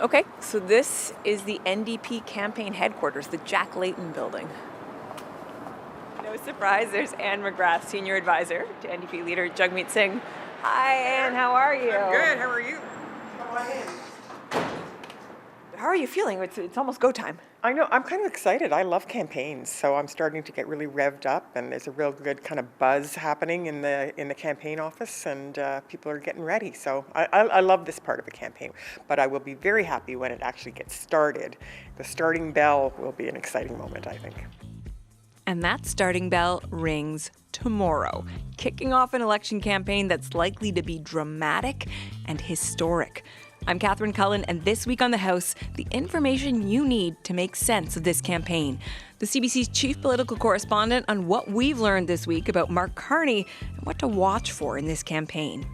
Okay, so this is the NDP campaign headquarters, the Jack Layton building. No surprise, there's Anne McGrath, Senior Advisor to NDP leader Jagmeet Singh. Hi, Anne, how are you? I'm good, how are you? How are you feeling? It's almost go time. I know, I'm kind of excited. I love campaigns, so I'm starting to get really revved up, and there's a real good kind of buzz happening in the campaign office, and people are getting ready. So I love this part of the campaign, but I will be very happy when it actually gets started. The starting bell will be an exciting moment, I think. And that starting bell rings tomorrow, kicking off an election campaign that's likely to be dramatic and historic. I'm Catherine Cullen, and this week on The House, the information you need to make sense of this campaign. The CBC's chief political correspondent on what we've learned this week about Mark Carney and what to watch for in this campaign.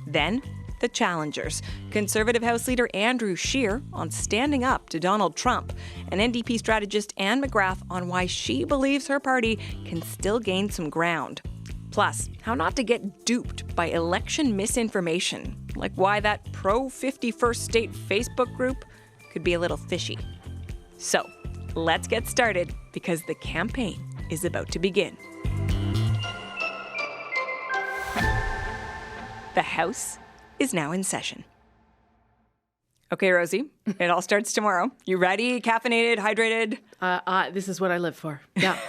Then, the challengers. Conservative House Leader Andrew Scheer on standing up to Donald Trump, and NDP strategist Anne McGrath on why she believes her party can still gain some ground. Plus, how not to get duped by election misinformation, like why that pro-51st state Facebook group could be a little fishy. So, let's get started, because the campaign is about to begin. The House is now in session. Okay, Rosie, it all starts tomorrow. You ready? Caffeinated, hydrated? This is what I live for. Yeah.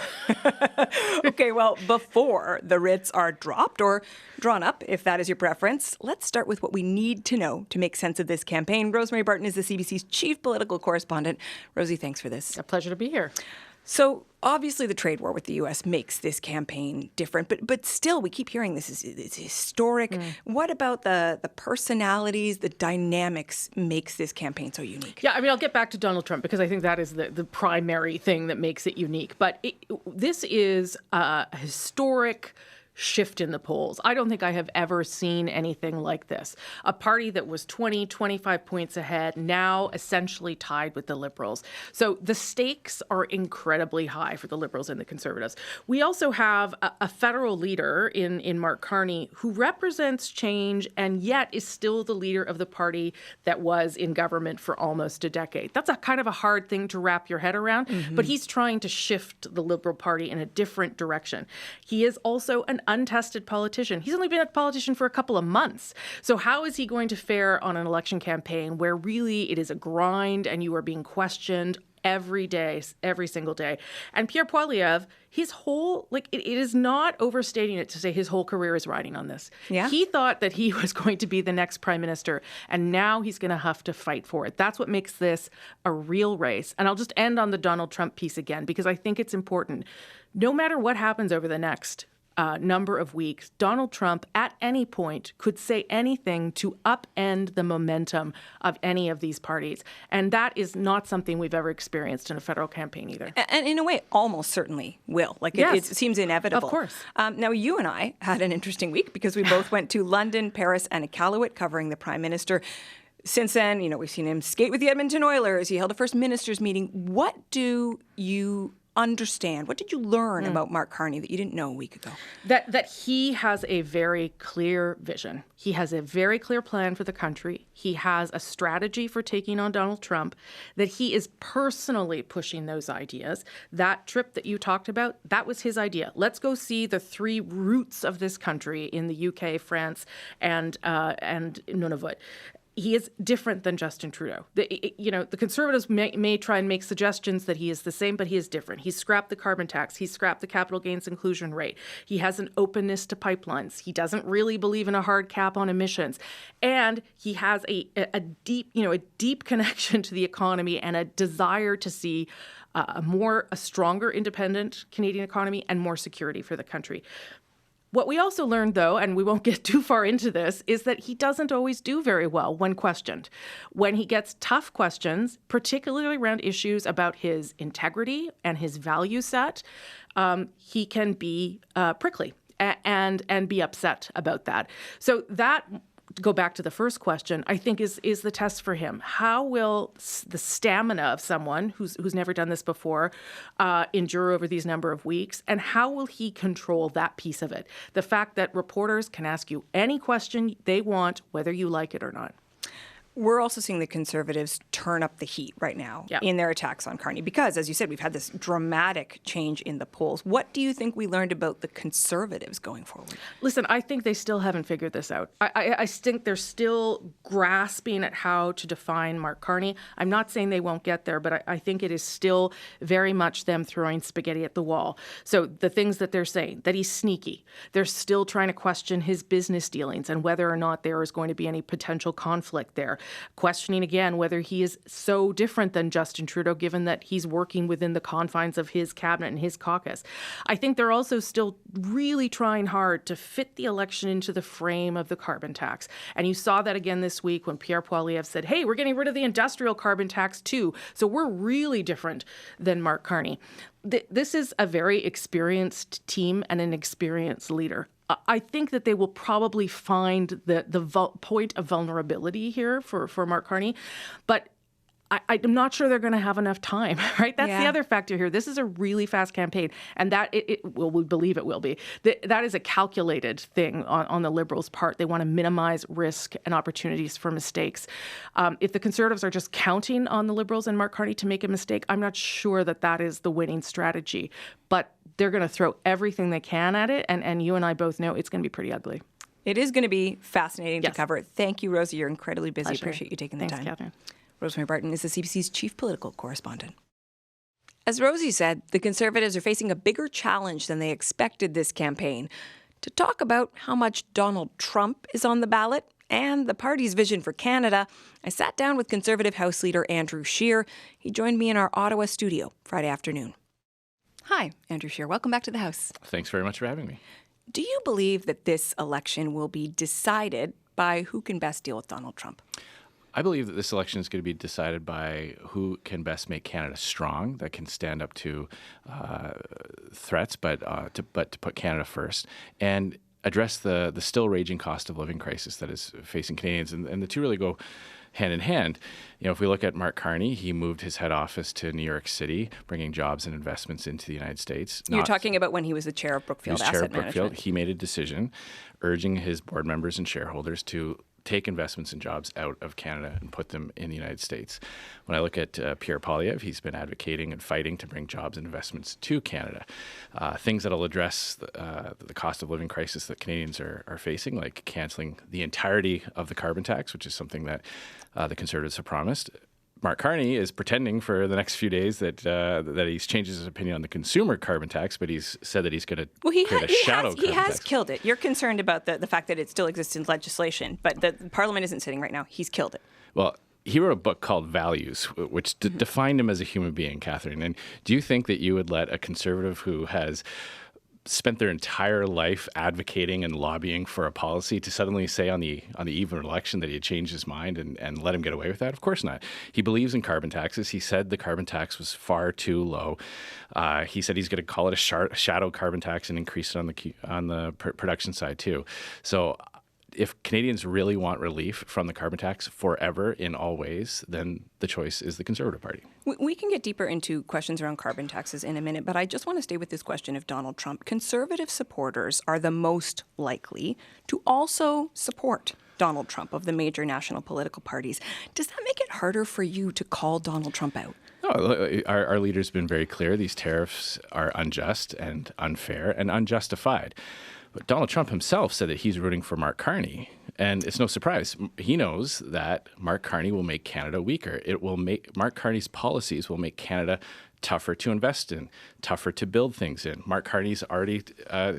Okay, well, before the writs are dropped or drawn up, if that is your preference, let's start with what we need to know to make sense of this campaign. Rosemary Barton is the CBC's chief political correspondent. Rosie, thanks for this. A pleasure to be here. So obviously the trade war with the U.S. makes this campaign different, but still we keep hearing it's historic. What about the personalities, the dynamics makes this campaign so unique? Yeah, I mean, I'll get back to Donald Trump because I think that is the primary thing that makes it unique. But this is a historic shift in the polls. I don't think I have ever seen anything like this. A party that was 20, 25 points ahead, now essentially tied with the Liberals. So the stakes are incredibly high for the Liberals and the Conservatives. We also have a federal leader in Mark Carney who represents change and yet is still the leader of the party that was in government for almost a decade. That's a kind of a hard thing to wrap your head around, but he's trying to shift the Liberal Party in a different direction. He is also an untested politician. He's only been a politician for a couple of months. So how is he going to fare on an election campaign where really it is a grind and you are being questioned every day, every single day? And Pierre Poilievre, his whole, it is not overstating it to say his whole career is riding on this. Yeah. He thought that he was going to be the next prime minister, and now he's going to have to fight for it. That's what makes this a real race. And I'll just end on the Donald Trump piece again, because I think it's important. No matter what happens over the next number of weeks, Donald Trump at any point could say anything to upend the momentum of any of these parties. And that is not something we've ever experienced in a federal campaign either. And in a way, almost certainly will. Yes. It seems inevitable. Of course. Now, you and I had an interesting week because we both went to London, Paris, and Iqaluit covering the Prime Minister. Since then, we've seen him skate with the Edmonton Oilers. He held a First Ministers meeting. What do you understand? What did you learn about Mark Carney that you didn't know a week ago? That he has a very clear vision. He has a very clear plan for the country. He has a strategy for taking on Donald Trump, that he is personally pushing those ideas. That trip that you talked about, that was his idea. Let's go see the three roots of this country in the UK, France, and Nunavut. He is different than Justin Trudeau. The Conservatives may try and make suggestions that he is the same, but he is different. He's scrapped the carbon tax. He's scrapped the capital gains inclusion rate. He has an openness to pipelines. He doesn't really believe in a hard cap on emissions. And he has a deep connection to the economy and a desire to see a stronger, independent Canadian economy and more security for the country. What we also learned, though, and we won't get too far into this, is that he doesn't always do very well when questioned. When he gets tough questions, particularly around issues about his integrity and his value set, he can be prickly and be upset about that. So that, to go back to the first question, I think is the test for him. How will the stamina of someone who's never done this before endure over these number of weeks? And how will he control that piece of it? The fact that reporters can ask you any question they want, whether you like it or not. We're also seeing the Conservatives turn up the heat right now in their attacks on Carney because, as you said, we've had this dramatic change in the polls. What do you think we learned about the Conservatives going forward? Listen, I think they still haven't figured this out. I think they're still grasping at how to define Mark Carney. I'm not saying they won't get there, but I think it is still very much them throwing spaghetti at the wall. So the things that they're saying, that he's sneaky, they're still trying to question his business dealings and whether or not there is going to be any potential conflict there. Questioning again whether he is so different than Justin Trudeau, given that he's working within the confines of his cabinet and his caucus. I think they're also still really trying hard to fit the election into the frame of the carbon tax. And you saw that again this week when Pierre Poilievre said, hey, we're getting rid of the industrial carbon tax too. So we're really different than Mark Carney. This is a very experienced team and an experienced leader. I think that they will probably find the point of vulnerability here for Mark Carney, but I'm not sure they're going to have enough time, right? That's the other factor here. This is a really fast campaign, and that we believe it will be. That is a calculated thing on the Liberals' part. They want to minimize risk and opportunities for mistakes. If the Conservatives are just counting on the Liberals and Mark Carney to make a mistake, I'm not sure that is the winning strategy. But they're going to throw everything they can at it, and you and I both know it's going to be pretty ugly. It is going to be fascinating to cover. Thank you, Rosie. You're incredibly busy. Pleasure. Appreciate you taking the time. Thanks, Catherine. Rosemary Barton is the CBC's chief political correspondent. As Rosie said, the Conservatives are facing a bigger challenge than they expected this campaign. To talk about how much Donald Trump is on the ballot and the party's vision for Canada, I sat down with Conservative House Leader Andrew Scheer. He joined me in our Ottawa studio Friday afternoon. Hi, Andrew Scheer. Welcome back to the House. Thanks very much for having me. Do you believe that this election will be decided by who can best deal with Donald Trump? I believe that this election is going to be decided by who can best make Canada strong, that can stand up to threats, but to put Canada first, and address the still raging cost of living crisis that is facing Canadians. And the two really go hand in hand. You know, if we look at Mark Carney, he moved his head office to New York City, bringing jobs and investments into the United States. You're talking about when he was the chair of Brookfield Asset Management. He made a decision urging his board members and shareholders to take investments and jobs out of Canada and put them in the United States. When I look at Pierre Poilievre, he's been advocating and fighting to bring jobs and investments to Canada. Things that will address the cost of living crisis that Canadians are facing, like cancelling the entirety of the carbon tax, which is something that the Conservatives have promised. Mark Carney is pretending for the next few days that he's changed his opinion on the consumer carbon tax, but he's said that he's going to create a shadow carbon tax. He has killed it. You're concerned about the fact that it still exists in legislation, but the Parliament isn't sitting right now. He's killed it. Well, he wrote a book called Values, which defined him as a human being, Catherine. And do you think that you would let a conservative who has spent their entire life advocating and lobbying for a policy to suddenly say on the eve of an election that he had changed his mind and let him get away with that? Of course not. He believes in carbon taxes. He said the carbon tax was far too low. He said he's going to call it a shadow carbon tax and increase it on the production side too. So if Canadians really want relief from the carbon tax forever in all ways, then the choice is the Conservative Party. We can get deeper into questions around carbon taxes in a minute, but I just want to stay with this question of Donald Trump. Conservative supporters are the most likely to also support Donald Trump of the major national political parties. Does that make it harder for you to call Donald Trump out? No, our leader's been very clear. These tariffs are unjust and unfair and unjustified. But Donald Trump himself said that he's rooting for Mark Carney. And it's no surprise. He knows that Mark Carney will make Canada weaker. Mark Carney's policies will make Canada tougher to invest in, tougher to build things in. Mark Carney's already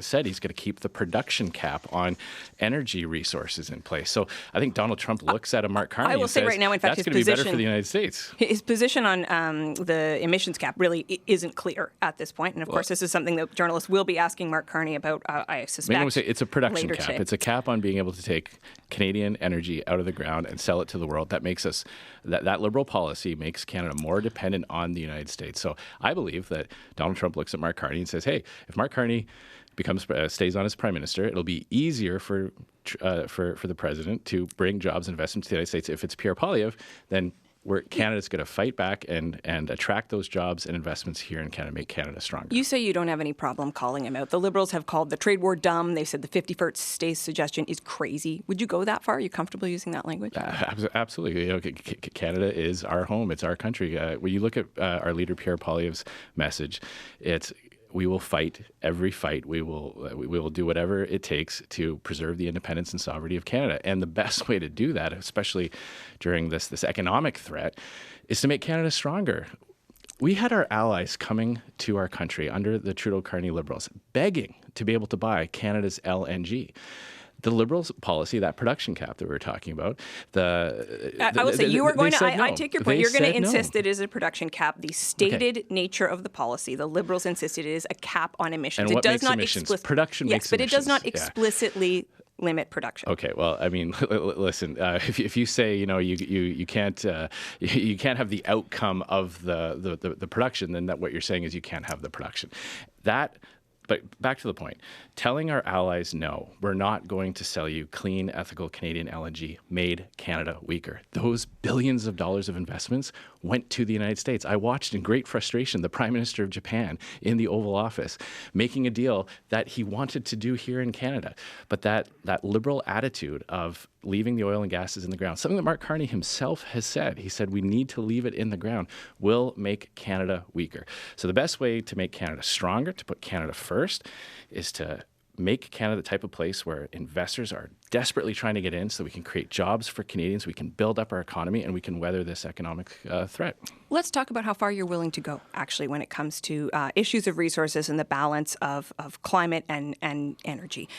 said he's going to keep the production cap on energy resources in place. So I think Donald Trump looks at a Mark Carney and says, right now, in fact, that's going to be better for the United States. His position on the emissions cap really isn't clear at this point. And of course, this is something that journalists will be asking Mark Carney about, I suspect. Make no mistake, it's a production cap. Today. It's a cap on being able to take Canadian energy out of the ground and sell it to the world. That makes us, that liberal policy makes Canada more dependent on the United States. So I believe that Donald Trump looks at Mark Carney and says, hey, if Mark Carney stays on as prime minister, it'll be easier for the president to bring jobs and investments to the United States. If it's Pierre Poilievre, then Canada's going to fight back and attract those jobs and investments here in Canada, make Canada stronger. You say you don't have any problem calling him out. The Liberals have called the trade war dumb. They said the 51st states suggestion is crazy. Would you go that far? Are you comfortable using that language? Absolutely. Canada is our home. It's our country. When you look at our leader Pierre Poilievre's message, it's we will fight every fight. We will do whatever it takes to preserve the independence and sovereignty of Canada. And the best way to do that, especially during this economic threat, is to make Canada stronger. We had our allies coming to our country under the Trudeau-Carney Liberals, begging to be able to buy Canada's LNG. The Liberals' policy, that production cap that we were talking about, I will say you are going to, I take your point, you're going to insist it is a production cap. The stated nature of the policy, the Liberals insisted it is a cap on emissions. And what it does makes not emissions? Production makes but emissions. It does not explicitly limit production. Okay, well, I mean, listen. If you say you can't have the outcome of the production, then what you're saying is you can't have the production. But back to the point, telling our allies, no, we're not going to sell you clean, ethical Canadian LNG made Canada weaker. Those billions of dollars of investments went to the United States. I watched in great frustration the Prime Minister of Japan in the Oval Office making a deal that he wanted to do here in Canada. But that liberal attitude of leaving the oil and gases in the ground, something that Mark Carney himself has said. He said we need to leave it in the ground, will make Canada weaker. So the best way to make Canada stronger, to put Canada first, is to make Canada the type of place where investors are desperately trying to get in so we can create jobs for Canadians, we can build up our economy, and we can weather this economic threat. Let's talk about how far you're willing to go, actually, when it comes to issues of resources and the balance of climate and energy.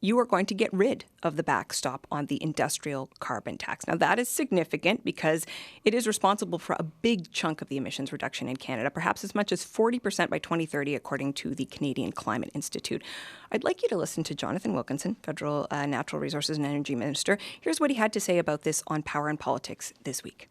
You are going to get rid of the backstop on the industrial carbon tax. Now, that is significant because it is responsible for a big chunk of the emissions reduction in Canada, perhaps as much as 40% by 2030, according to the Canadian Climate Institute. I'd like you to listen to Jonathan Wilkinson, Federal Natural Resources and Energy Minister. Here's what he had to say about this on Power and Politics this week.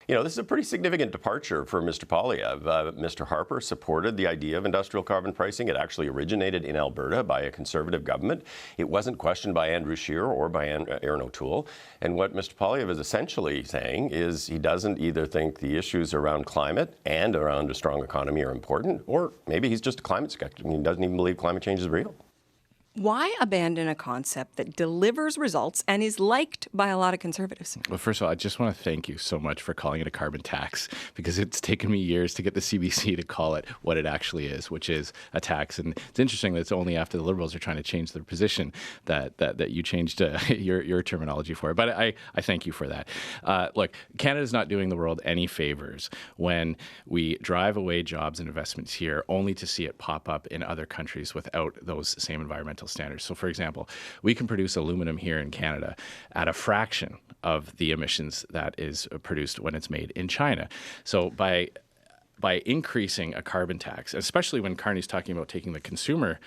This is a pretty significant departure for Mr. Poilievre. Mr. Harper supported the idea of industrial carbon pricing. It actually originated in Alberta by a Conservative government. It wasn't questioned by Andrew Scheer or by Aaron O'Toole. And what Mr. Poilievre is essentially saying is he doesn't either think the issues around climate and around a strong economy are important, or maybe he's just a climate skeptic and he doesn't even believe climate change is real. Why abandon a concept that delivers results and is liked by a lot of Conservatives? Well, first of all, I just want to thank you so much for calling it a carbon tax, because it's taken me years to get the CBC to call it what it actually is, which is a tax. And it's interesting that it's only after the Liberals are trying to change their position that you changed your terminology for it. But I thank you for that. Look, Canada's not doing the world any favors when we drive away jobs and investments here only to see it pop up in other countries without those same environmental standards. So, for example, we can produce aluminum here in Canada at a fraction of the emissions that is produced when it's made in China. So by increasing a carbon tax, especially when Carney's talking about taking the consumer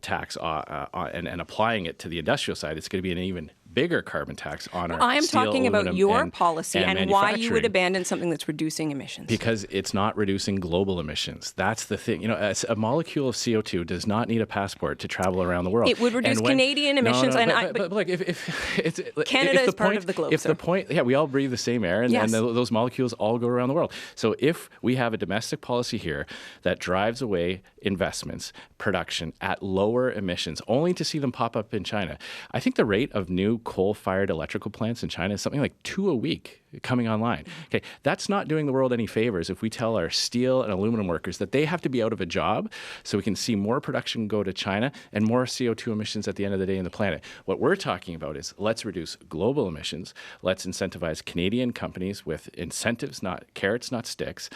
tax and applying it to the industrial side, it's going to be an even bigger carbon tax on our I am steel, talking about your policy and why you would manufacturing. abandon something that's reducing emissions. Because it's not reducing global emissions. That's the thing. A molecule of CO2 does not need a passport to travel around the world. It would reduce Canadian emissions. But look, if Canada is part of the globe. If the point, we all breathe the same air, and Yes. those molecules all go around the world. So if we have a domestic policy here that drives away investments, production at lower emissions, only to see them pop up in China, I think the rate of new coal-fired electrical plants in China is something like 2 a week coming online. Okay, that's not doing the world any favors if we tell our steel and aluminum workers that they have to be out of a job so we can see more production go to China and more CO2 emissions at the end of the day in the planet. What we're talking about is let's reduce global emissions. Let's incentivize Canadian companies with incentives, not carrots, not sticks.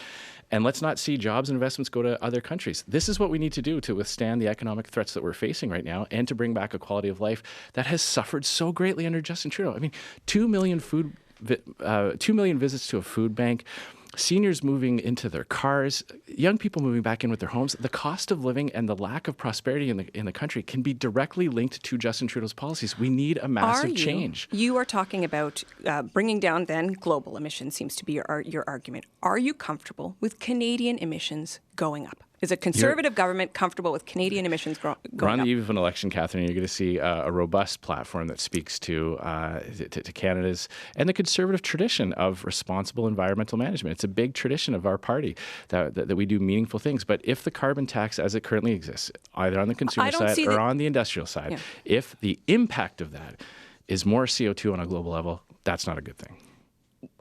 And let's not see jobs and investments go to other countries. This is what we need to do to withstand the economic threats that we're facing right now and to bring back a quality of life that has suffered so greatly under Justin Trudeau. I mean, 2 million visits to a food bank, seniors moving into their cars, young people moving back in with their homes. The cost of living and the lack of prosperity in the country can be directly linked to Justin Trudeau's policies. We need a massive change. You are talking about bringing down then global emissions seems to be your argument. Are you comfortable with Canadian emissions going up? Is a Conservative government comfortable with Canadian emissions going up? We're on the eve of an election, Catherine. You're going to see a robust platform that speaks to Canada's and the Conservative tradition of responsible environmental management. It's a big tradition of our party that we do meaningful things. But if the carbon tax as it currently exists, either on the consumer side or on the industrial side, if the impact of that is more CO2 on a global level, that's not a good thing.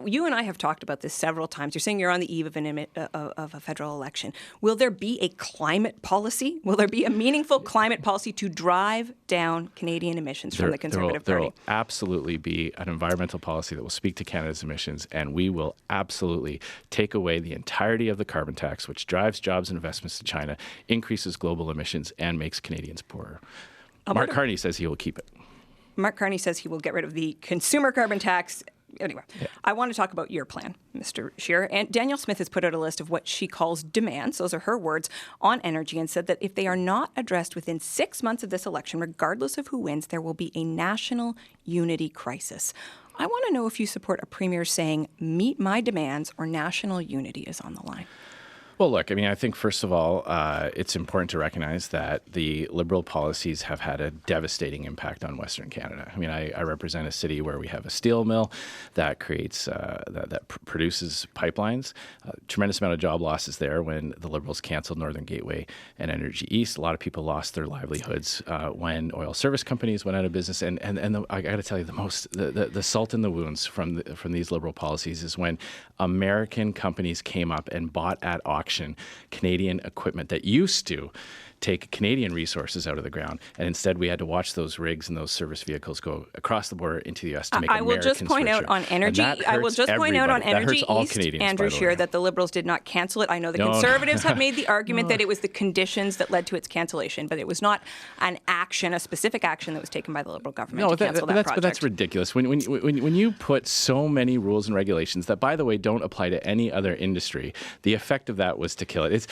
You and I have talked about this several times. You're saying you're on the eve of a federal election. Will there be a climate policy? Will there be a meaningful climate policy to drive down Canadian emissions from the Conservative Party? There will absolutely be an environmental policy that will speak to Canada's emissions, and we will absolutely take away the entirety of the carbon tax, which drives jobs and investments to China, increases global emissions, and makes Canadians poorer. Mark Carney says he will keep it. Mark Carney says he will get rid of the consumer carbon tax. Anyway, I want to talk about your plan, Mr. Scheer. And Danielle Smith has put out a list of what she calls demands, those are her words, on energy, and said that if they are not addressed within 6 months of this election, regardless of who wins, there will be a national unity crisis. I want to know if you support a premier saying, meet my demands, or national unity is on the line. Well, look, I mean, I think, first of all, it's important to recognize that the Liberal policies have had a devastating impact on Western Canada. I mean, I represent a city where we have a steel mill that creates, that produces pipelines. Tremendous amount of job losses there when the Liberals canceled Northern Gateway and Energy East. A lot of people lost their livelihoods when oil service companies went out of business. And I got to tell you, the salt in the wounds from these Liberal policies is when American companies came up and bought at auction Canadian equipment that used to take Canadian resources out of the ground, and instead we had to watch those rigs and those service vehicles go across the border into the U.S. to make Americans richer. I will just point out on energy. East, Andrew Scheer, that the Liberals did not cancel it. I know the Conservatives have made the argument that it was the conditions that led to its cancellation, but it was not an action, a specific action that was taken by the Liberal government to cancel that project. But that's ridiculous. When you put so many rules and regulations that, by the way, don't apply to any other industry, the effect of that was to kill it.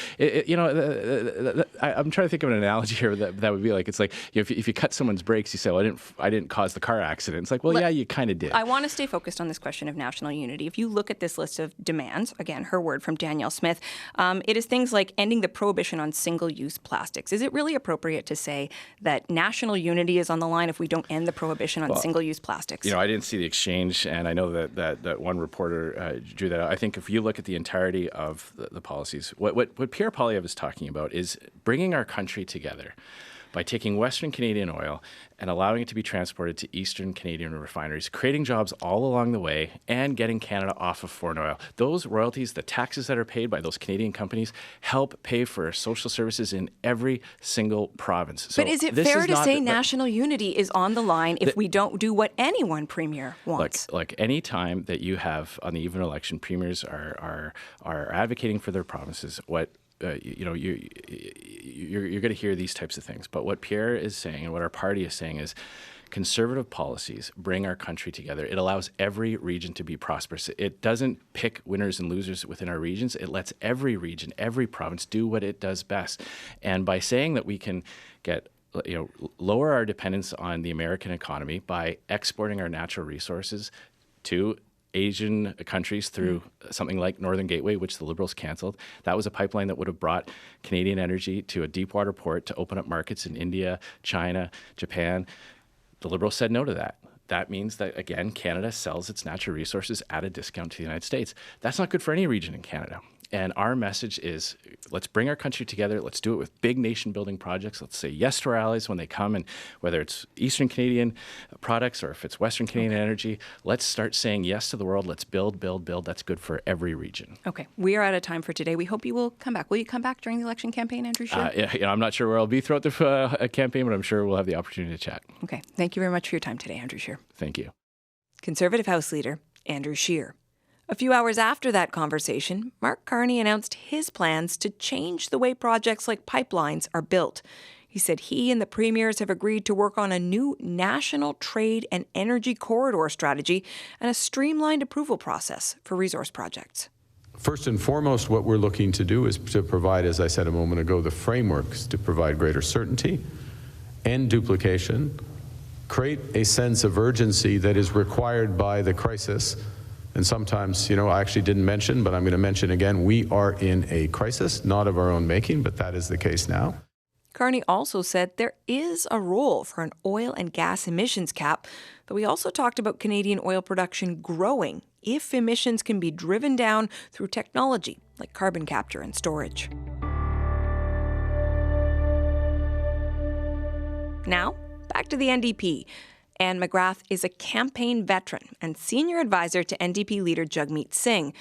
I'm trying to think of an analogy here that would be like, it's like, if you cut someone's brakes, you say, well, I didn't cause the car accident. It's like, well, yeah, you kind of did. I want to stay focused on this question of national unity. If you look at this list of demands, again, her word from Danielle Smith, it is things like ending the prohibition on single-use plastics. Is it really appropriate to say that national unity is on the line if we don't end the prohibition on single-use plastics? I didn't see the exchange, and I know that one reporter drew that out. I think if you look at the entirety of the policies, what Pierre Poilievre is talking about is bringing our country together by taking Western Canadian oil and allowing it to be transported to Eastern Canadian refineries, creating jobs all along the way and getting Canada off of foreign oil. Those royalties, the taxes that are paid by those Canadian companies, help pay for social services in every single province. So but is it fair to say national unity is on the line if we don't do what any one premier wants? Look, any time that you have on the eve of an election, premiers are advocating for their provinces, you're going to hear these types of things. But what Pierre is saying and what our party is saying is conservative policies bring our country together. It allows every region to be prosperous. It doesn't pick winners and losers within our regions. It lets every region, every province do what it does best. And by saying that we can lower our dependence on the American economy by exporting our natural resources to Asian countries through something like Northern Gateway, which the Liberals canceled. That was a pipeline that would have brought Canadian energy to a deep water port to open up markets in India, China, Japan. The Liberals said no to that. That means that, again, Canada sells its natural resources at a discount to the United States. That's not good for any region in Canada. And our message is, let's bring our country together. Let's do it with big nation-building projects. Let's say yes to our allies when they come, and whether it's Eastern Canadian products or if it's Western Canadian energy, let's start saying yes to the world. Let's build. That's good for every region. Okay. We are out of time for today. We hope you will come back. Will you come back during the election campaign, Andrew Scheer? I'm not sure where I'll be throughout the campaign, but I'm sure we'll have the opportunity to chat. Okay. Thank you very much for your time today, Andrew Scheer. Thank you. Conservative House Leader Andrew Scheer. A few hours after that conversation, Mark Carney announced his plans to change the way projects like pipelines are built. He said he and the premiers have agreed to work on a new national trade and energy corridor strategy and a streamlined approval process for resource projects. First and foremost, what we're looking to do is to provide, as I said a moment ago, the frameworks to provide greater certainty and duplication, create a sense of urgency that is required by the crisis And sometimes, I actually didn't mention, but I'm going to mention again, we are in a crisis, not of our own making, but that is the case now. Carney also said there is a role for an oil and gas emissions cap, though he also talked about Canadian oil production growing if emissions can be driven down through technology like carbon capture and storage. Now, back to the NDP. Anne McGrath is a campaign veteran and senior advisor to NDP leader Jagmeet Singh.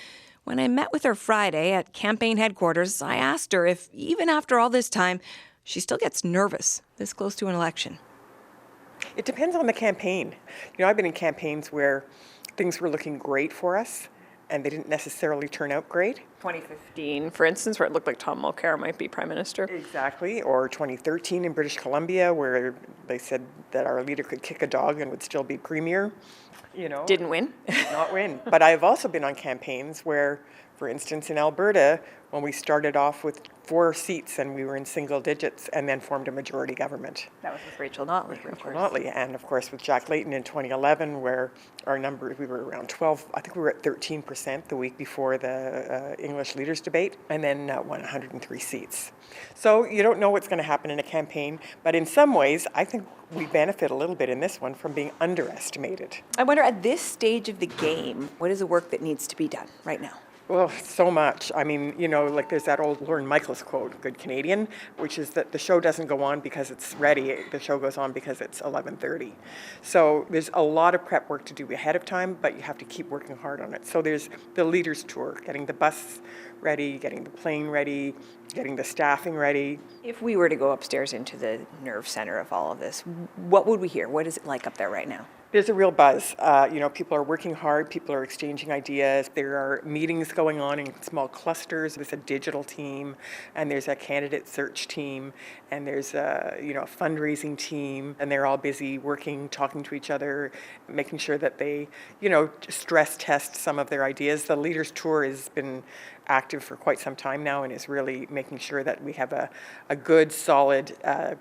When I met with her Friday at campaign headquarters, I asked her if, even after all this time, she still gets nervous this close to an election. It depends on the campaign. I've been in campaigns where things were looking great for us, and they didn't necessarily turn out great. 2015, for instance, where it looked like Tom Mulcair might be prime minister. Exactly. Or 2013 in British Columbia, where they said that our leader could kick a dog and would still be premier. Didn't win. Did not win. But I've also been on campaigns where, for instance, in Alberta, when we started off with 4 seats and we were in single digits and then formed a majority government. That was with Rachel Notley, of course. Notley, and of course with Jack Layton in 2011, where our number, we were around 12, I think we were at 13% the week before the English leaders debate, and then won 103 seats. So you don't know what's going to happen in a campaign, but in some ways, I think we benefit a little bit in this one from being underestimated. I wonder, at this stage of the game, what is the work that needs to be done right now? Well, so much. I mean, like there's that old Lorne Michaels quote, good Canadian, which is that the show doesn't go on because it's ready. The show goes on because it's 11:30. So there's a lot of prep work to do ahead of time, but you have to keep working hard on it. So there's the leaders tour, getting the bus ready, getting the plane ready, getting the staffing ready. If we were to go upstairs into the nerve center of all of this, what would we hear? What is it like up there right now? There's a real buzz. People are working hard. People are exchanging ideas. There are meetings going on in small clusters. There's a digital team, and there's a candidate search team, and there's a fundraising team, and they're all busy working, talking to each other, making sure that they, stress test some of their ideas. The Leaders Tour has been active for quite some time now and is really making sure that we have a good, solid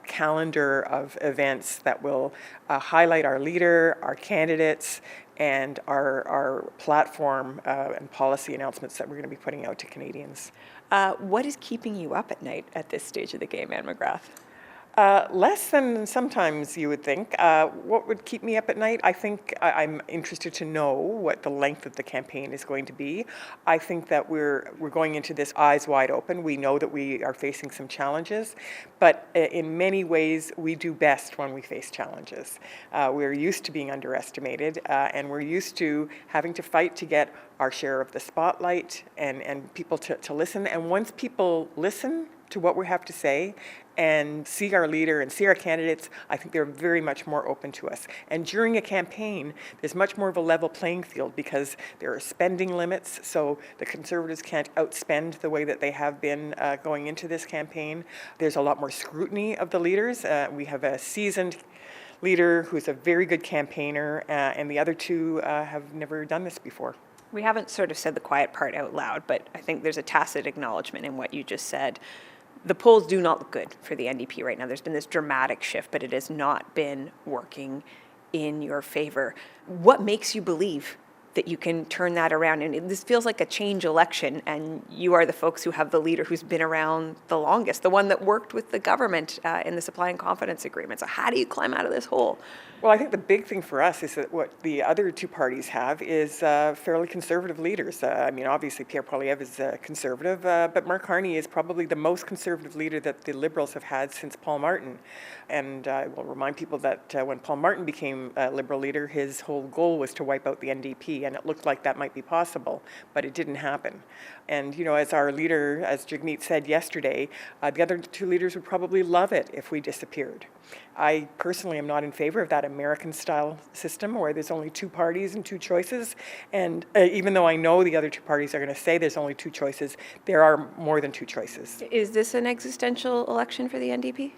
calendar of events that will highlight our leader, our candidates, and our platform and policy announcements that we're going to be putting out to Canadians. What is keeping you up at night at this stage of the game, Anne McGrath? Less than sometimes you would think. What would keep me up at night? I think I'm interested to know what the length of the campaign is going to be. I think that we're going into this eyes wide open. We know that we are facing some challenges, but in many ways we do best when we face challenges. We're used to being underestimated, and we're used to having to fight to get our share of the spotlight and people to listen. And once people listen to what we have to say and see our leader and see our candidates, I think they're very much more open to us. And during a campaign, there's much more of a level playing field because there are spending limits, so the Conservatives can't outspend the way that they have been going into this campaign. There's a lot more scrutiny of the leaders. We have a seasoned leader who's a very good campaigner, and the other two have never done this before. We haven't sort of said the quiet part out loud, but I think there's a tacit acknowledgement in what you just said. The polls do not look good for the NDP right now. There's been this dramatic shift, but it has not been working in your favor. What makes you believe that you can turn that around? And this feels like a change election, and you are the folks who have the leader who's been around the longest, the one that worked with the government in the supply and confidence agreement. So how do you climb out of this hole? Well, I think the big thing for us is that what the other two parties have is fairly conservative leaders. Obviously Pierre Poilievre is conservative, but Mark Carney is probably the most conservative leader that the Liberals have had since Paul Martin. And I will remind people that when Paul Martin became Liberal leader, his whole goal was to wipe out the NDP, and it looked like that might be possible, but it didn't happen. And, as our leader, as Jagmeet said yesterday, the other two leaders would probably love it if we disappeared. I personally am not in favor of that American-style system where there's only two parties and two choices. And even though I know the other two parties are going to say there's only two choices, there are more than two choices. Is this an existential election for the NDP?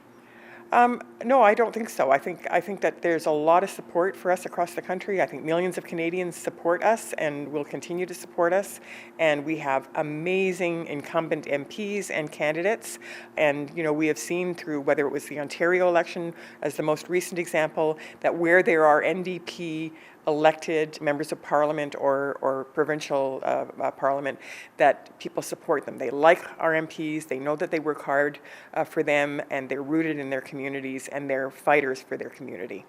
No, I don't think so. I think that there's a lot of support for us across the country. I think millions of Canadians support us and will continue to support us. And we have amazing incumbent MPs and candidates. And, we have seen through whether it was the Ontario election as the most recent example, that where there are NDP elected members of parliament or provincial parliament, that people support them. They like our MPs, they know that they work hard for them, and they're rooted in their communities, and they're fighters for their community.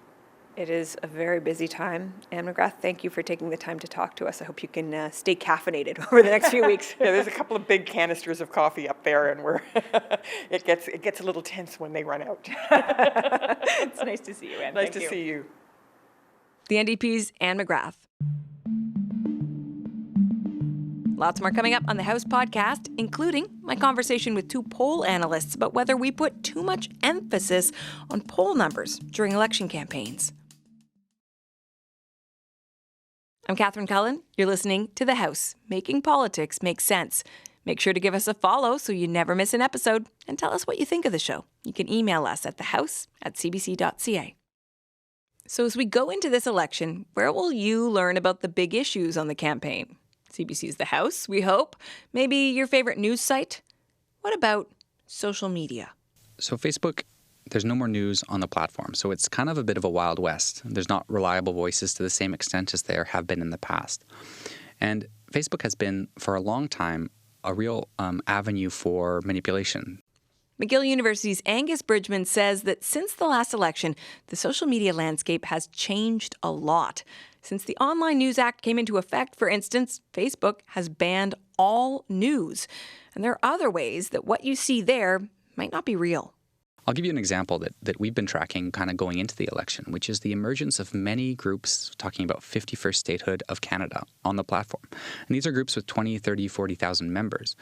It is a very busy time. Anne McGrath, thank you for taking the time to talk to us. I hope you can stay caffeinated over the next few weeks. Yeah, there's a couple of big canisters of coffee up there, and it gets a little tense when they run out. It's nice to see you, Anne. Nice to see you. The NDP's Anne McGrath. Lots more coming up on the House podcast, including my conversation with two poll analysts about whether we put too much emphasis on poll numbers during election campaigns. I'm Catherine Cullen. You're listening to The House, making politics make sense. Make sure to give us a follow so you never miss an episode, and tell us what you think of the show. You can email us at thehouse@cbc.ca. So as we go into this election, where will you learn about the big issues on the campaign? CBC's The House, we hope. Maybe your favorite news site? What about social media? So Facebook, there's no more news on the platform. So it's kind of a bit of a Wild West. There's not reliable voices to the same extent as there have been in the past. And Facebook has been, for a long time, a real avenue for manipulation. McGill University's Angus Bridgman says that since the last election, the social media landscape has changed a lot. Since the Online News Act came into effect, for instance, Facebook has banned all news. And there are other ways that what you see there might not be real. I'll give you an example that we've been tracking kind of going into the election, which is the emergence of many groups talking about 51st statehood of Canada on the platform. And these are groups with 20, 30, 40,000 members.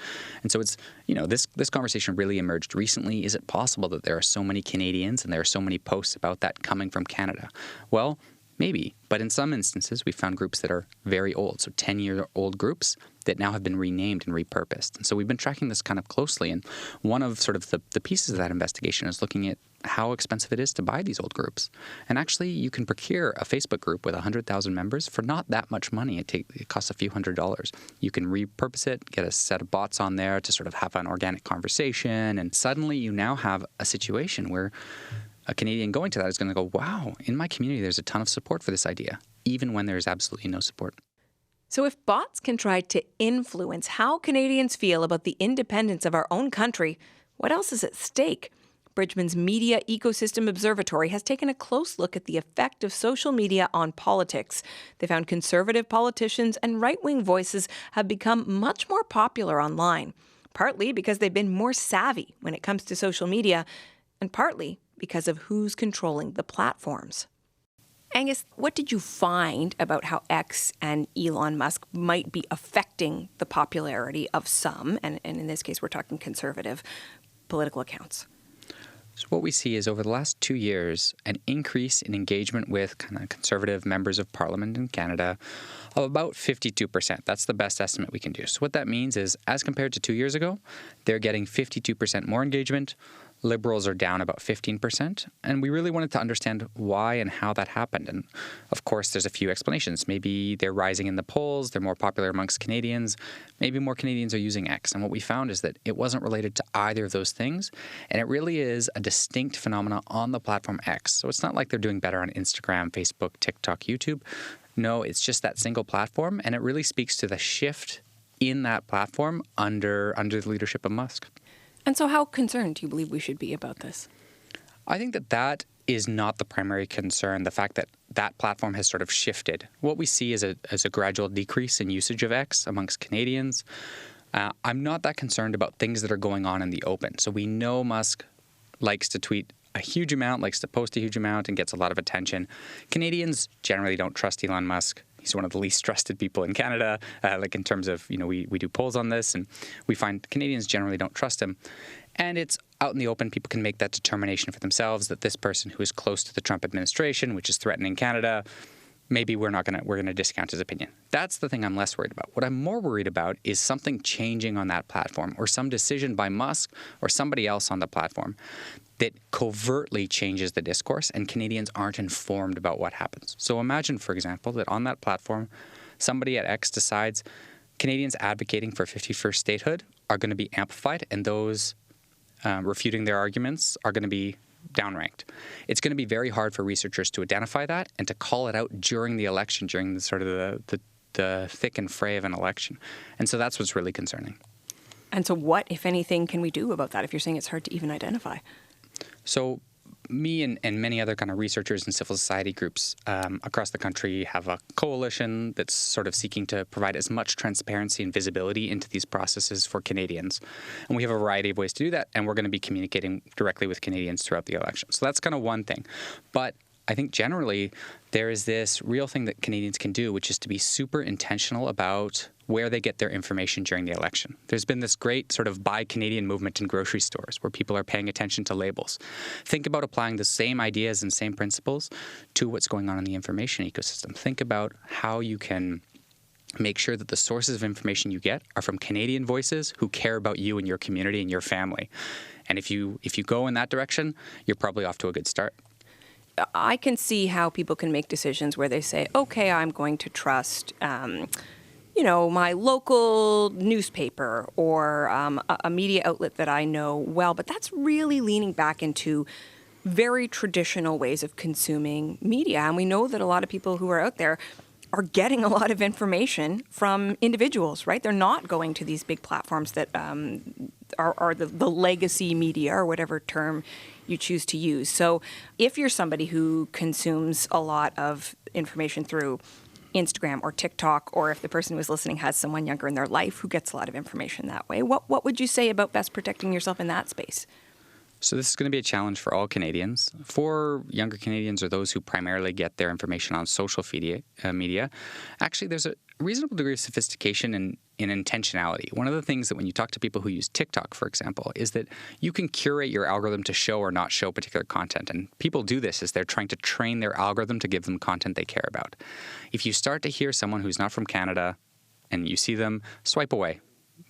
And so it's, this conversation really emerged recently. Is it possible that there are so many Canadians and there are so many posts about that coming from Canada? Well, maybe. But in some instances, we found groups that are very old, so 10-year-old groups that now have been renamed and repurposed. And so we've been tracking this kind of closely. And one of sort of the pieces of that investigation is looking at how expensive it is to buy these old groups. And actually, you can procure a Facebook group with 100,000 members for not that much money. It costs a few $100s. You can repurpose it, get a set of bots on there to sort of have an organic conversation. And suddenly you now have a situation where a Canadian going to that is going to go, wow, in my community, there's a ton of support for this idea, even when there's absolutely no support. So if bots can try to influence how Canadians feel about the independence of our own country, what else is at stake? Bridgman's Media Ecosystem Observatory has taken a close look at the effect of social media on politics. They found conservative politicians and right-wing voices have become much more popular online, partly because they've been more savvy when it comes to social media, and partly because of who's controlling the platforms. Angus, what did you find about how X and Elon Musk might be affecting the popularity of some, and in this case we're talking conservative, political accounts? So what we see is over the last 2 years, an increase in engagement with kind of conservative members of parliament in Canada of about 52%. That's the best estimate we can do. So what that means is, as compared to 2 years ago, they're getting 52% more engagement. Liberals are down about 15%, and we really wanted to understand why and how that happened. And of course, there's a few explanations. Maybe they're rising in the polls, they're more popular amongst Canadians, maybe more Canadians are using X. And what we found is that it wasn't related to either of those things, and it really is a distinct phenomena on the platform X. So it's not like they're doing better on Instagram, Facebook, TikTok, YouTube. No, it's just that single platform, and it really speaks to the shift in that platform under the leadership of Musk. And so how concerned do you believe we should be about this? I think that is not the primary concern, the fact that that platform has sort of shifted. What we see is a gradual decrease in usage of X amongst Canadians. I'm not that concerned about things that are going on in the open. So we know Musk likes to tweet a huge amount, likes to post a huge amount, and gets a lot of attention. Canadians generally don't trust Elon Musk. He's one of the least trusted people in Canada, like in terms of, we do polls on this, and we find Canadians generally don't trust him. And it's out in the open. People can make that determination for themselves that this person who is close to the Trump administration, which is threatening Canada, maybe we're going to discount his opinion. That's the thing I'm less worried about. What I'm more worried about is something changing on that platform, or some decision by Musk or somebody else on the platform that covertly changes the discourse, and Canadians aren't informed about what happens. So imagine, for example, that on that platform, somebody at X decides Canadians advocating for 51st statehood are going to be amplified, and those refuting their arguments are going to be downranked. It's going to be very hard for researchers to identify that and to call it out during the election, during the sort of the thick and fray of an election. And so that's what's really concerning. And so what, if anything, can we do about that if you're saying it's hard to even identify? So me and many other kind of researchers and civil society groups across the country have a coalition that's sort of seeking to provide as much transparency and visibility into these processes for Canadians. And we have a variety of ways to do that, and we're going to be communicating directly with Canadians throughout the election. So that's kind of one thing. But I think generally there is this real thing that Canadians can do, which is to be super intentional about where they get their information during the election. There's been this great sort of buy Canadian movement in grocery stores where people are paying attention to labels. Think about applying the same ideas and same principles to what's going on in the information ecosystem. Think about how you can make sure that the sources of information you get are from Canadian voices who care about you and your community and your family. And if you go in that direction, you're probably off to a good start. I can see how people can make decisions where they say, okay, I'm going to trust, my local newspaper or a media outlet that I know well. But that's really leaning back into very traditional ways of consuming media. And we know that a lot of people who are out there are getting a lot of information from individuals, right? They're not going to these big platforms that are the legacy media or whatever term you choose to use. So if you're somebody who consumes a lot of information through Instagram or TikTok, or if the person who is listening has someone younger in their life who gets a lot of information that way, what would you say about best protecting yourself in that space? So this is going to be a challenge for all Canadians. For younger Canadians or those who primarily get their information on social media, actually there's a reasonable degree of sophistication in intentionality. One of the things that when you talk to people who use TikTok, for example, is that you can curate your algorithm to show or not show particular content. And people do this as they're trying to train their algorithm to give them content they care about. If you start to hear someone who's not from Canada and you see them, swipe away.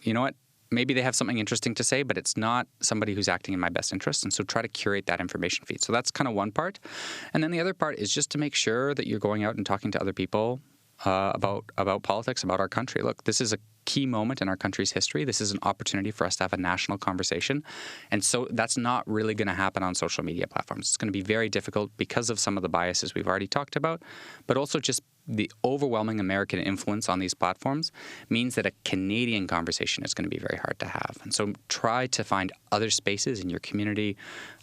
You know what? Maybe they have something interesting to say, but it's not somebody who's acting in my best interest. And so try to curate that information feed. So that's kind of one part. And then the other part is just to make sure that you're going out and talking to other people about politics, about our country. Look, this is a key moment in our country's history. This is an opportunity for us to have a national conversation. And so that's not really going to happen on social media platforms. It's going to be very difficult because of some of the biases we've already talked about, but also just the overwhelming American influence on these platforms means that a Canadian conversation is going to be very hard to have. And so try to find other spaces in your community,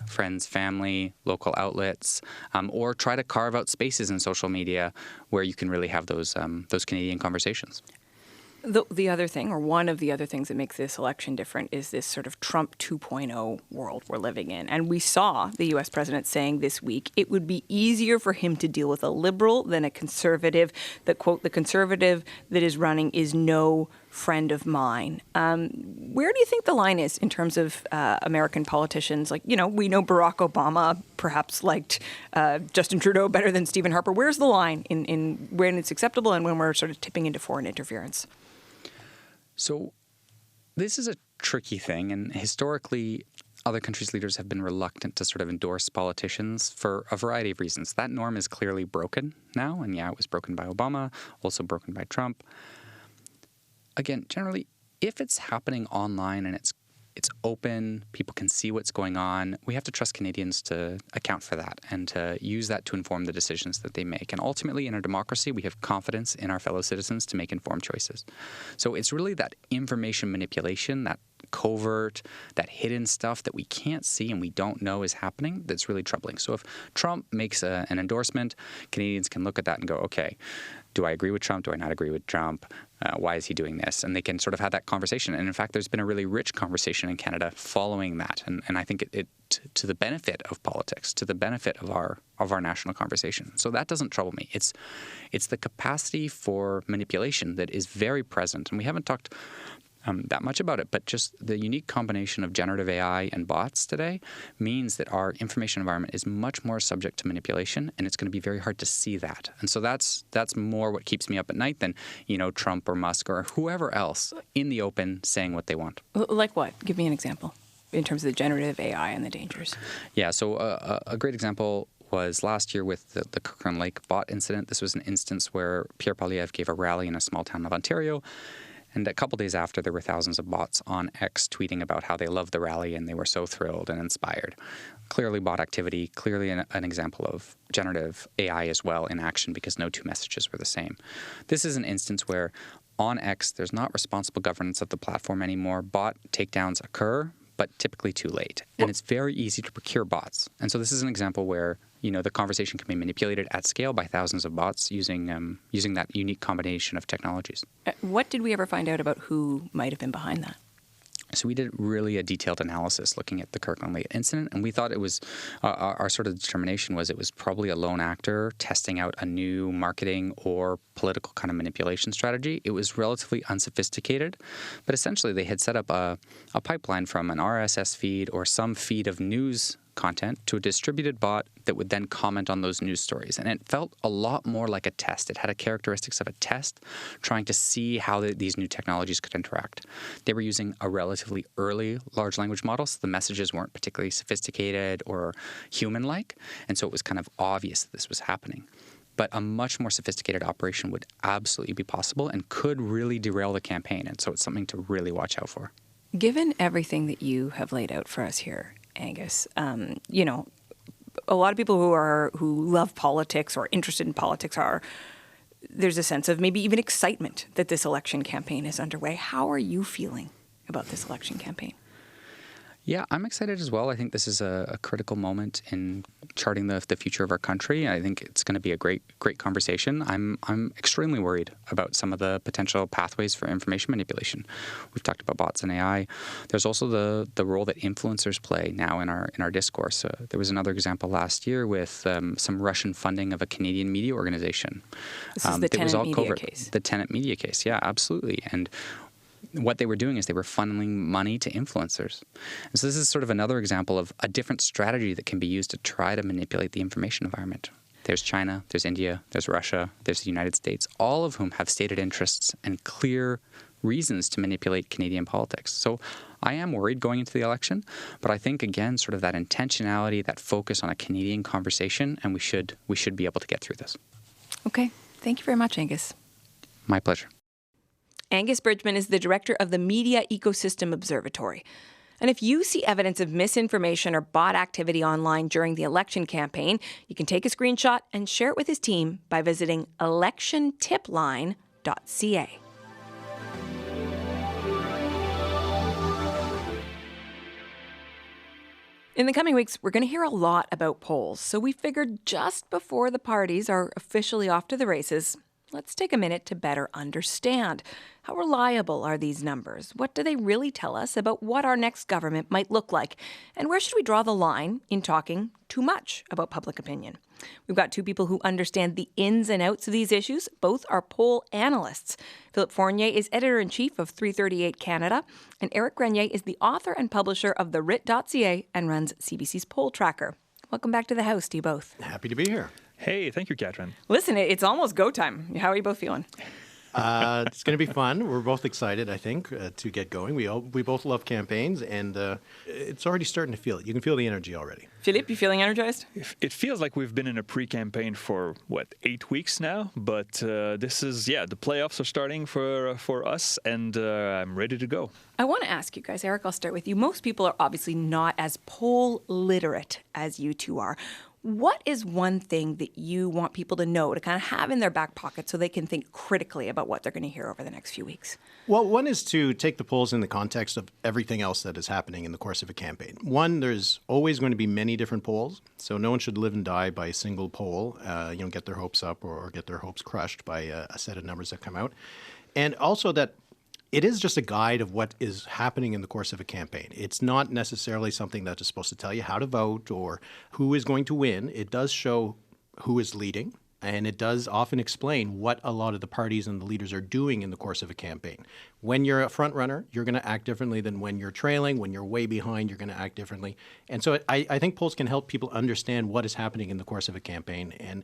friends, family, local outlets, or try to carve out spaces in social media where you can really have those Canadian conversations. The other thing, or one of the other things that makes this election different, is this sort of Trump 2.0 world we're living in. And we saw the U.S. president saying this week it would be easier for him to deal with a liberal than a conservative. That, quote, the conservative that is running is no friend of mine. Where do you think the line is in terms of American politicians? Like, we know Barack Obama perhaps liked Justin Trudeau better than Stephen Harper. Where's the line in when it's acceptable and when we're sort of tipping into foreign interference? So this is a tricky thing, and historically, other countries' leaders have been reluctant to sort of endorse politicians for a variety of reasons. That norm is clearly broken now, and it was broken by Obama, also broken by Trump. Again, generally, if it's happening online and it's open, people can see what's going on, we have to trust Canadians to account for that and to use that to inform the decisions that they make. And ultimately, in a democracy, we have confidence in our fellow citizens to make informed choices. So it's really that information manipulation, that covert, that hidden stuff that we can't see and we don't know is happening that's really troubling. So if Trump makes an endorsement, Canadians can look at that and go, okay, do I agree with Trump? Do I not agree with Trump? Why is he doing this? And they can sort of have that conversation. And in fact, there's been a really rich conversation in Canada following that. And I think it to the benefit of politics, to the benefit of our national conversation. So that doesn't trouble me. It's the capacity for manipulation that is very present. And we haven't talked that much about it, but just the unique combination of generative AI and bots today means that our information environment is much more subject to manipulation, and it's going to be very hard to see that. And so that's more what keeps me up at night than, Trump or Musk or whoever else in the open saying what they want. Like what? Give me an example in terms of the generative AI and the dangers. Yeah, so a great example was last year with the Kirkland Lake bot incident. This was an instance where Pierre Poilievre gave a rally in a small town of Ontario. And a couple days after, there were thousands of bots on X tweeting about how they loved the rally and they were so thrilled and inspired. Clearly bot activity, clearly an example of generative AI as well in action, because no two messages were the same. This is an instance where on X, there's not responsible governance of the platform anymore. Bot takedowns occur, but typically too late. And it's very easy to procure bots. And so this is an example where, the conversation can be manipulated at scale by thousands of bots using that unique combination of technologies. What did we ever find out about who might have been behind that? So we did really a detailed analysis looking at the Kirkland Lake incident, and we thought it was, our sort of determination was it was probably a lone actor testing out a new marketing or political kind of manipulation strategy. It was relatively unsophisticated, but essentially they had set up a pipeline from an RSS feed or some feed of news content to a distributed bot that would then comment on those news stories. And it felt a lot more like a test. It had the characteristics of a test, trying to see how these new technologies could interact. They were using a relatively early large language model, so the messages weren't particularly sophisticated or human-like, and so it was kind of obvious that this was happening. But a much more sophisticated operation would absolutely be possible and could really derail the campaign, and so it's something to really watch out for. Given everything that you have laid out for us here, Angus, a lot of people who love politics or interested in politics there's a sense of maybe even excitement that this election campaign is underway. How are you feeling about this election campaign? Yeah, I'm excited as well. I think this is a critical moment in charting the future of our country. I think it's going to be a great conversation. I'm extremely worried about some of the potential pathways for information manipulation. We've talked about bots and AI. There's also the role that influencers play now in our discourse. There was another example last year with some Russian funding of a Canadian media organization. This is the Tenet Media case. The Tenet Media case, yeah, absolutely. And what they were doing is they were funneling money to influencers. And so this is sort of another example of a different strategy that can be used to try to manipulate the information environment. There's China, there's India, there's Russia, there's the United States, all of whom have stated interests and clear reasons to manipulate Canadian politics. So I am worried going into the election, but I think, again, sort of that intentionality, that focus on a Canadian conversation, and we should be able to get through this. Okay. Thank you very much, Angus. My pleasure. Angus Bridgman is the director of the Media Ecosystem Observatory. And if you see evidence of misinformation or bot activity online during the election campaign, you can take a screenshot and share it with his team by visiting electiontipline.ca. In the coming weeks, we're going to hear a lot about polls, so we figured just before the parties are officially off to the races, let's take a minute to better understand. How reliable are these numbers? What do they really tell us about what our next government might look like? And where should we draw the line in talking too much about public opinion? We've got two people who understand the ins and outs of these issues. Both are poll analysts. Philip Fournier is editor-in-chief of 338 Canada, and Eric Grenier is the author and publisher of the Writ.ca and runs CBC's Poll Tracker. Welcome back to the house to you both. Happy to be here. Hey, thank you, Catherine. Listen, it's almost go time. How are you both feeling? It's going to be fun. We're both excited, I think, to get going. We both love campaigns, and it's already starting to feel it. You can feel the energy already. Philippe, you feeling energized? It feels like we've been in a pre-campaign for, 8 weeks now? But this is, the playoffs are starting for us, and I'm ready to go. I want to ask you guys, Eric, I'll start with you. Most people are obviously not as poll literate as you two are. What is one thing that you want people to know, to kind of have in their back pocket so they can think critically about what they're going to hear over the next few weeks? Well, one is to take the polls in the context of everything else that is happening in the course of a campaign. One, there's always going to be many different polls, so no one should live and die by a single poll, get their hopes up or get their hopes crushed by a set of numbers that come out. And also that it is just a guide of what is happening in the course of a campaign. It's not necessarily something that is supposed to tell you how to vote or who is going to win. It does show who is leading, and it does often explain what a lot of the parties and the leaders are doing in the course of a campaign. When you're a front runner, you're going to act differently than when you're trailing. When you're way behind, you're going to act differently. And so I think polls can help people understand what is happening in the course of a campaign. And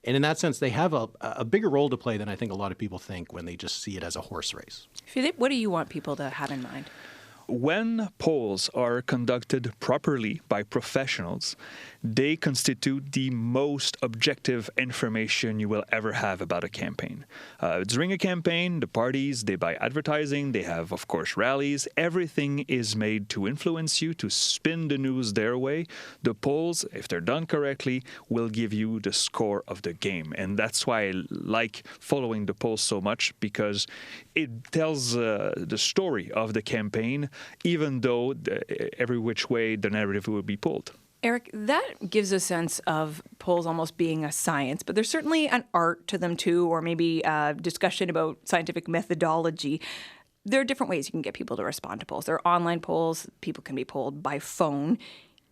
in that sense, they have a bigger role to play than I think a lot of people think when they just see it as a horse race. Philippe, what do you want people to have in mind? when polls are conducted properly by professionals, they constitute the most objective information you will ever have about a campaign. During a campaign, the parties, they buy advertising, they have, of course, rallies. Everything is made to influence you, to spin the news their way. The polls, if they're done correctly, will give you the score of the game. And that's why I like following the polls so much, because it tells the story of the campaign, even though every which way the narrative will be pulled. Eric, that gives a sense of polls almost being a science, but there's certainly an art to them too, or maybe a discussion about scientific methodology. There are different ways you can get people to respond to polls. There are online polls. People can be polled by phone.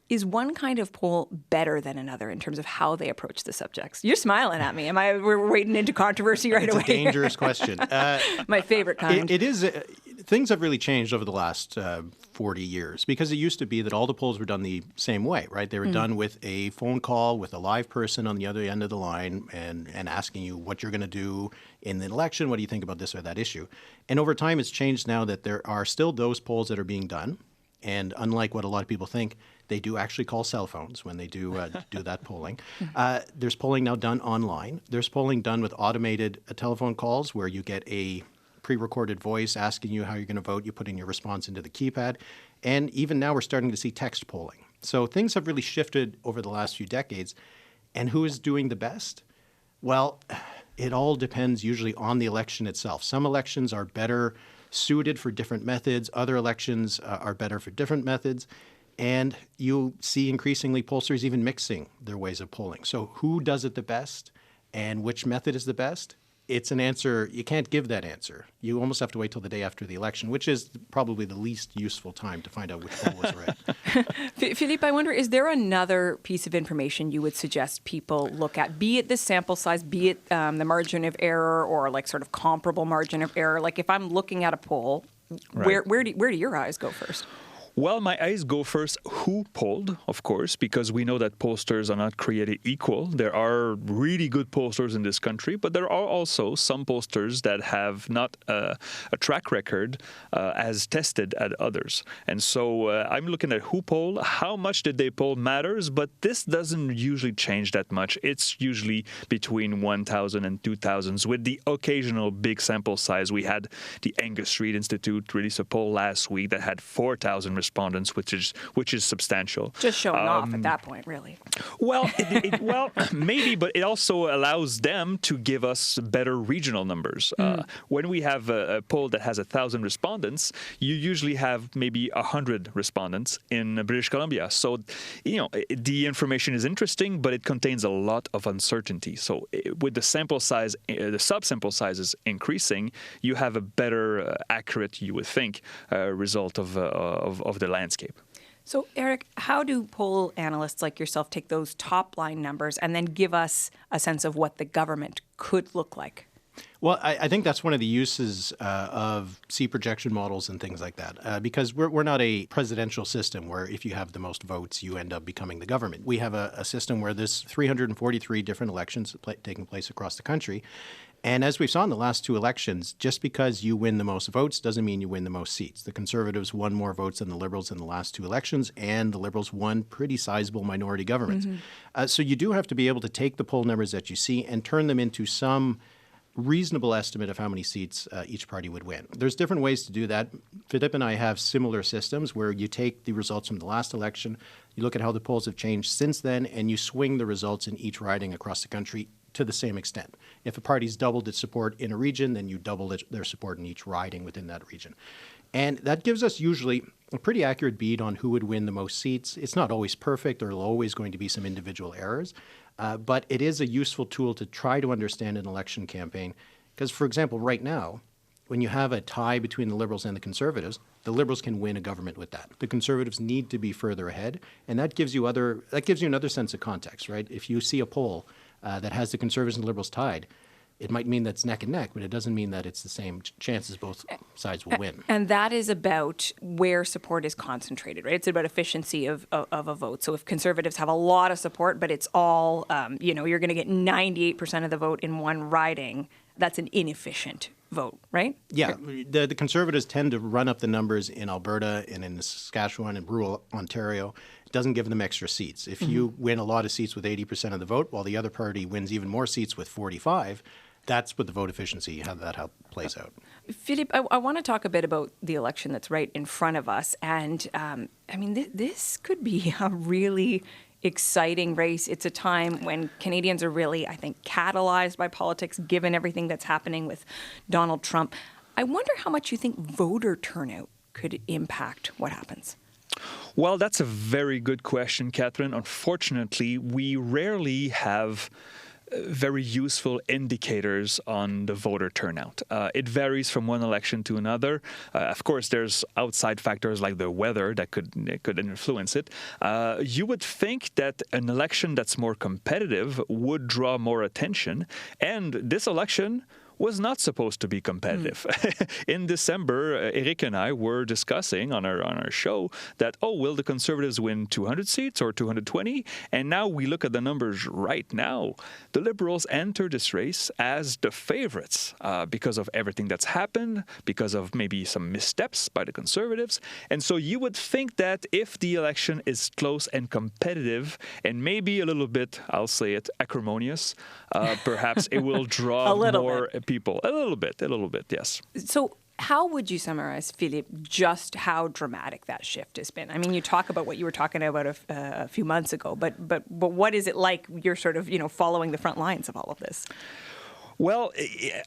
Is one kind of poll better than another in terms of how they approach the subjects? You're smiling at me. We're wading into controversy right away. It's a dangerous question. My favorite kind. It is. Things have really changed over the last 40 years, because it used to be that all the polls were done the same way, right? They were done with a phone call with a live person on the other end of the line and asking you what you're going to do in the election. What do you think about this or that issue? And over time, it's changed now that there are still those polls that are being done. And unlike what a lot of people think, they do actually call cell phones when they do that polling. There's polling now done online. There's polling done with automated telephone calls where you get a pre-recorded voice asking you how you're going to vote. You put in your response into the keypad. And even now we're starting to see text polling. So things have really shifted over the last few decades. And who is doing the best? Well, it all depends usually on the election itself. Some elections are better suited for different methods. Other elections are better for different methods. And you see increasingly pollsters even mixing their ways of polling. So who does it the best and which method is the best? It's an answer. You can't give that answer. You almost have to wait till the day after the election, which is probably the least useful time to find out which poll was right. Philippe, I wonder, is there another piece of information you would suggest people look at, be it the sample size, be it the margin of error, or like sort of comparable margin of error? Like if I'm looking at a poll, Right. where do your eyes go first? Well, my eyes go first who polled, of course, because we know that pollsters are not created equal. There are really good pollsters in this country, but there are also some pollsters that have not a track record as tested at others. And so I'm looking at who polled. How much did they poll matters, but this doesn't usually change that much. It's usually between 1,000 and 2,000, with the occasional big sample size. We had the Angus Street Institute release a poll last week that had 4,000 respondents, which is substantial. Just showing off at that point, really. Well, well, maybe, but it also allows them to give us better regional numbers. When we have a poll that has 1,000 respondents, you usually have maybe 100 respondents in British Columbia. So, the information is interesting, but it contains a lot of uncertainty. So, with the sample size, the subsample sizes increasing, you have a better, accurate, you would think, result of the landscape. So, Eric, how do poll analysts like yourself take those top-line numbers and then give us a sense of what the government could look like? Well, I think that's one of the uses of projection models and things like that, because we're not a presidential system where if you have the most votes, you end up becoming the government. We have a system where there's 343 different elections taking place across the country. And as we saw in the last two elections, just because you win the most votes doesn't mean you win the most seats. The Conservatives won more votes than the Liberals in the last two elections, and the Liberals won pretty sizable minority governments. So you do have to be able to take the poll numbers that you see and turn them into some reasonable estimate of how many seats each party would win. There's different ways to do that. Philippe and I have similar systems where you take the results from the last election, you look at how the polls have changed since then, and you swing the results in each riding across the country to the same extent. If a party's doubled its support in a region, then you double their support in each riding within that region. And that gives us usually a pretty accurate bead on who would win the most seats. It's not always perfect. There are always going to be some individual errors. But it is a useful tool to try to understand an election campaign. Because, for example, right now, when you have a tie between the Liberals and the Conservatives, the Liberals can win a government with that. The Conservatives need to be further ahead. And that gives you another sense of context, right? If you see a poll that has the Conservatives and Liberals tied, it might mean that's neck and neck, but it doesn't mean that it's the same chances both sides will win. And that is about where support is concentrated, right? It's about efficiency of a vote. So if Conservatives have a lot of support, but it's all, you're going to get 98% of the vote in one riding, that's an inefficient vote, right? Yeah, the Conservatives tend to run up the numbers in Alberta and in Saskatchewan and rural Ontario. It doesn't give them extra seats. If you win a lot of seats with 80% of the vote, while the other party wins even more seats with 45, that's what the vote efficiency, how plays out. Philippe, I want to talk a bit about the election that's right in front of us. And this could be a really exciting race. It's a time when Canadians are really, I think, catalyzed by politics, given everything that's happening with Donald Trump. I wonder how much you think voter turnout could impact what happens. Well, that's a very good question, Catherine. Unfortunately, we rarely have very useful indicators on the voter turnout. It varies from one election to another. Of course, there's outside factors like the weather that could influence it. You would think that an election that's more competitive would draw more attention, and this election was not supposed to be competitive. In December, Eric and I were discussing on our show that, will the Conservatives win 200 seats or 220? And now we look at the numbers right now. The Liberals enter this race as the favorites because of everything that's happened, because of maybe some missteps by the Conservatives. And so you would think that if the election is close and competitive and maybe a little bit, I'll say it, acrimonious, perhaps it will draw more people. A little bit, yes. So how would you summarize, Philippe, just how dramatic that shift has been? I mean, you talk about what you were talking about a few months ago, but what is it like? You're sort of, following the front lines of all of this. Well,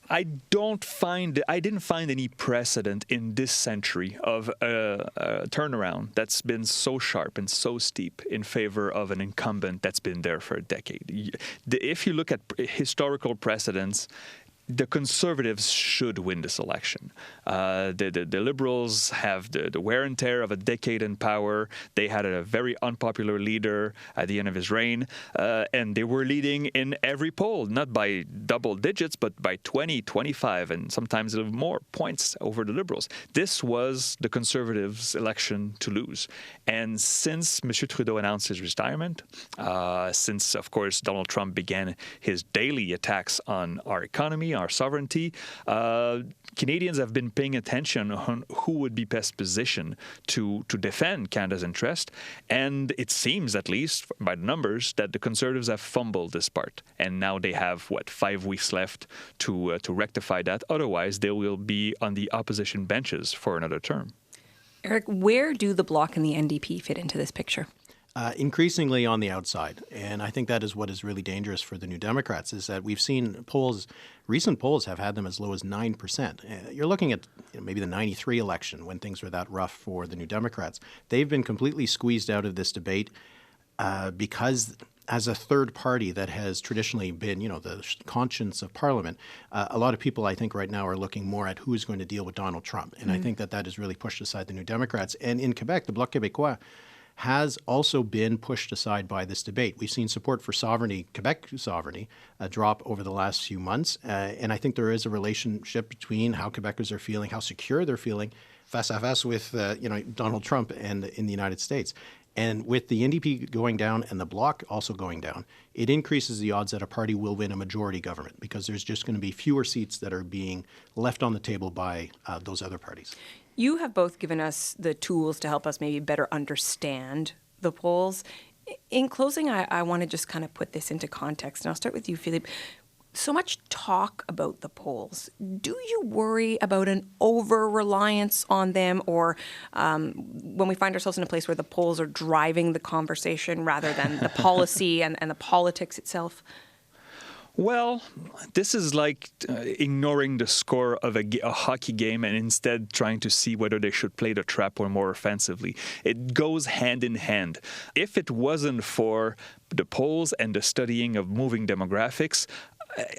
I didn't find any precedent in this century of a turnaround that's been so sharp and so steep in favor of an incumbent that's been there for a decade. If you look at historical precedents, the Conservatives should win this election. The Liberals have the wear and tear of a decade in power. They had a very unpopular leader at the end of his reign, and they were leading in every poll, not by double digits, but by 20, 25, and sometimes a little more points over the Liberals. This was the Conservatives' election to lose. And since M. Trudeau announced his retirement, since, of course, Donald Trump began his daily attacks on our economy, our sovereignty, Canadians have been paying attention on who would be best positioned to defend Canada's interest. And it seems, at least by the numbers, that the Conservatives have fumbled this part. And now they have, 5 weeks left to rectify that. Otherwise, they will be on the opposition benches for another term. Eric, where do the Bloc and the NDP fit into this picture? Increasingly on the outside. And I think that is what is really dangerous for the New Democrats, is that we've seen recent polls have had them as low as 9%. You're looking at maybe the 93 election when things were that rough for the New Democrats. They've been completely squeezed out of this debate because as a third party that has traditionally been, the conscience of Parliament, a lot of people, I think, right now are looking more at who's going to deal with Donald Trump. And I think that has really pushed aside the New Democrats. And in Quebec, the Bloc Québécois has also been pushed aside by this debate. We've seen support for sovereignty, Quebec sovereignty, drop over the last few months. And I think there is a relationship between how Quebecers are feeling, how secure they're feeling face-à-face with, Donald Trump and in the United States. And with the NDP going down and the Bloc also going down, it increases the odds that a party will win a majority government because there's just going to be fewer seats that are being left on the table by those other parties. You have both given us the tools to help us maybe better understand the polls. In closing, I want to just kind of put this into context, and I'll start with you, Philippe. So much talk about the polls. Do you worry about an over-reliance on them, or when we find ourselves in a place where the polls are driving the conversation rather than the policy and the politics itself? Well, this is like ignoring the score of a hockey game and instead trying to see whether they should play the trap or more offensively. It goes hand in hand. If it wasn't for the polls and the studying of moving demographics,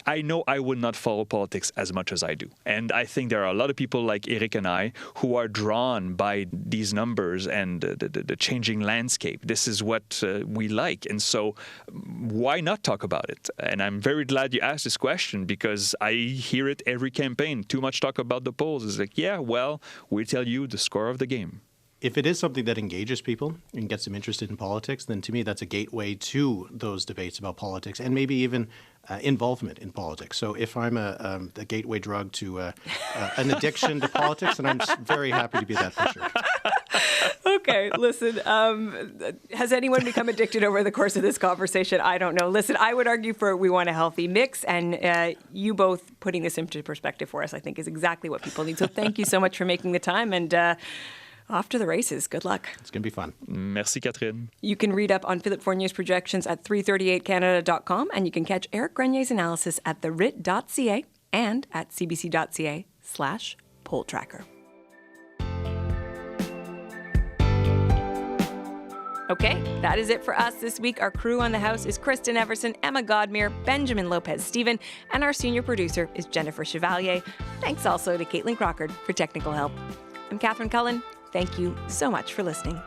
I know I would not follow politics as much as I do. And I think there are a lot of people like Eric and I who are drawn by these numbers and the changing landscape. This is what we like. And so why not talk about it? And I'm very glad you asked this question because I hear it every campaign. Too much talk about the polls. It's like, we tell you the score of the game. if it is something that engages people and gets them interested in politics, then to me that's a gateway to those debates about politics and maybe even involvement in politics. So if I'm a gateway drug to an addiction to politics, then I'm very happy to be that for sure. Okay, listen, has anyone become addicted over the course of this conversation? I don't know. Listen, I would argue we want a healthy mix, and you both putting this into perspective for us, I think, is exactly what people need. So thank you so much for making the time, and off to the races. Good luck. It's going to be fun. Merci, Catherine. You can read up on Philip Fournier's projections at 338canada.com, and you can catch Eric Grenier's analysis at therit.ca and at cbc.ca/poll tracker. Okay, that is it for us this week. Our crew on the house is Kristen Everson, Emma Godmere, Benjamin Lopez-Stephen, and our senior producer is Jennifer Chevalier. Thanks also to Caitlin Crockard for technical help. I'm Catherine Cullen. Thank you so much for listening.